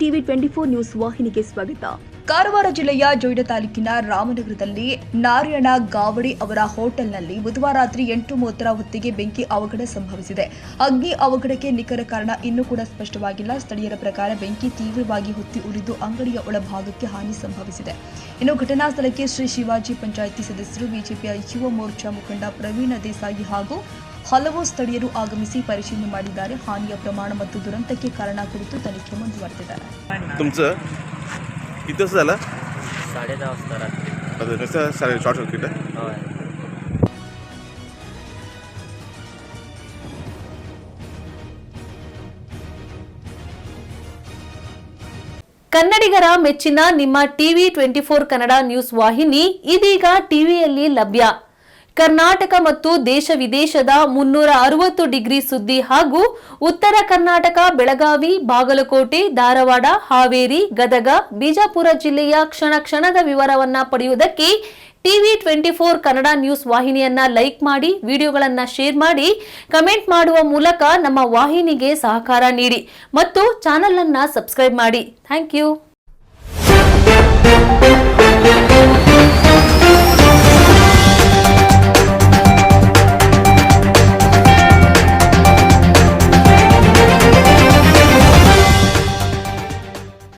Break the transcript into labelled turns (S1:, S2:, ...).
S1: TV 24 news ವಾಹಿನಿಗೆ ಸ್ವಾಗತ.
S2: ಕಾರವಾರ ಜಿಲ್ಲೆಯ ಜೊಯ್ಡಾ ತಾಲೂಕಿನ ರಾಮನಗರದಲ್ಲಿ ನಾರಾಯಣ ಗಾವಡಿ ಅವರ ಹೋಟೆಲ್ನಲ್ಲಿ ಬುಧವಾರ ರಾತ್ರಿ 8:30 ಹೊತ್ತಿಗೆ ಬೆಂಕಿ ಅವಘಡ ಸಂಭವಿಸಿದೆ. ಅಗ್ನಿ ಅವಘಡಕ್ಕೆ ನಿಖರ ಕಾರಣ ಇನ್ನೂ ಕೂಡ ಸ್ಪಷ್ಟವಾಗಿಲ್ಲ. ಸ್ಥಳೀಯರ ಪ್ರಕಾರ ಬೆಂಕಿ ತೀವ್ರವಾಗಿ ಹೊತ್ತಿ ಉರಿದು ಅಂಗಡಿಯ ಒಳಭಾಗಕ್ಕೆ ಹಾನಿ ಸಂಭವಿಸಿದೆ. ಇನ್ನು ಘಟನಾ ಸ್ಥಳಕ್ಕೆ ಶ್ರೀ ಶಿವಾಜಿ ಪಂಚಾಯಿತಿ ಸದಸ್ಯರು, ಬಿಜೆಪಿಯ ಯುವ ಮೋರ್ಚಾ ಮುಖಂಡ ಪ್ರವೀಣ ದೇಸಾಯಿ ಹಾಗೂ ಹಲವು ಸ್ಥಳೀಯರು ಆಗಮಿಸಿ ಪರಿಶೀಲನೆ ಮಾಡಿದ್ದಾರೆ. ಹಾನಿಯ ಪ್ರಮಾಣ ಮತ್ತು ದುರಂತಕ್ಕೆ ಕಾರಣ ಕುರಿತು ತನಿಖೆ ಮುಂದುವರೆದಿದ್ದಾರೆ.
S3: किती वाजता झाला?
S4: 10:30 वाजता रात्री.
S3: कसं शॉर्ट सर्किट आहे?
S5: ಕನ್ನಡಿಗರ ಮೆಚ್ಚಿನ ನಿಮ್ಮ ಟಿವಿ 24 ಕನ್ನಡ ನ್ಯೂಸ್ ವಾಹಿನಿ ಇದೀಗ ಟಿವಿಯಲ್ಲಿ ಲಭ್ಯ. ಕರ್ನಾಟಕ ಮತ್ತು ದೇಶ ವಿದೇಶದ 360 ಡಿಗ್ರಿ ಸುದ್ದಿ ಹಾಗೂ ಉತ್ತರ ಕರ್ನಾಟಕ, ಬೆಳಗಾವಿ, ಬಾಗಲಕೋಟೆ, ಧಾರವಾಡ, ಹಾವೇರಿ, ಗದಗ, ಬಿಜಾಪುರ ಜಿಲ್ಲೆಯ ಕ್ಷಣ ಕ್ಷಣದ ವಿವರವನ್ನ ಪಡೆಯುವುದಕ್ಕೆ ಟಿವಿ 24 ಕನ್ನಡ ನ್ಯೂಸ್ ವಾಹಿನಿಯನ್ನ ಲೈಕ್ ಮಾಡಿ, ವಿಡಿಯೋಗಳನ್ನ ಶೇರ್ ಮಾಡಿ, ಕಮೆಂಟ್ ಮಾಡುವ ಮೂಲಕ ನಮ್ಮ ವಾಹಿನಿಗೆ ಸಹಕಾರ ನೀಡಿ ಮತ್ತು ಚಾನೆಲ್ ಅನ್ನ ಸಬ್ಸ್ಕ್ರೈಬ್ ಮಾಡಿ. Thank you.